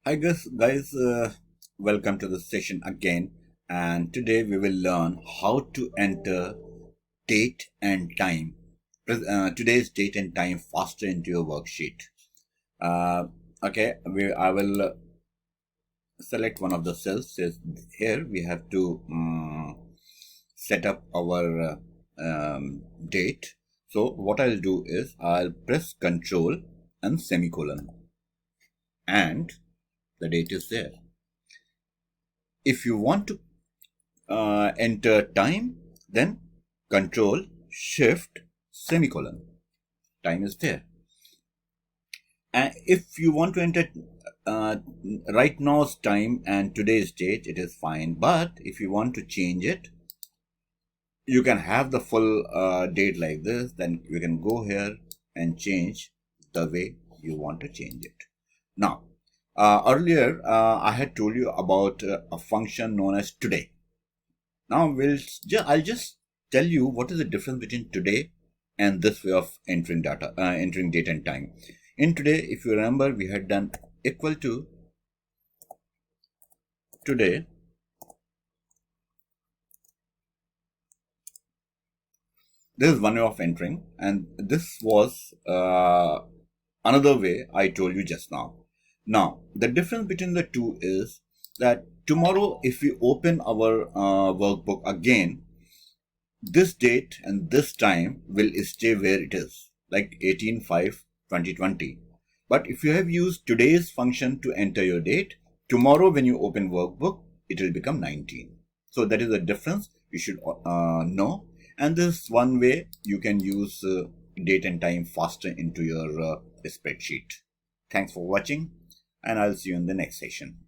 Hi guys, welcome to the session again. And today we will learn how to enter date and time. Today's date and time faster into your worksheet. Uh, okay, I will select one of the cells. Says here we have to set up our date. So what I'll do is I'll press Control and semicolon, and the date is there. If you want to enter time, then Control Shift semicolon. Time is there. And if you want to enter right now's time and today's date, it is fine. But if you want to change it, you can have the full date like this. Then you can go here and change the way you want to change it. Now, earlier I had told you about a function known as today. Now I'll just tell you what is the difference between today and this way of entering date and time. In today, if you remember, we had done equal to today. This is one way of entering, and this was another way I told you just now. Now, the difference between the two is that tomorrow, if we open our workbook again, this date and this time will stay where it is, like 18/5/2020. But if you have used today's function to enter your date, tomorrow when you open workbook, it will become 19. So that is the difference you should know. And this one way you can use date and time faster into your spreadsheet. Thanks for watching, and I'll see you in the next session.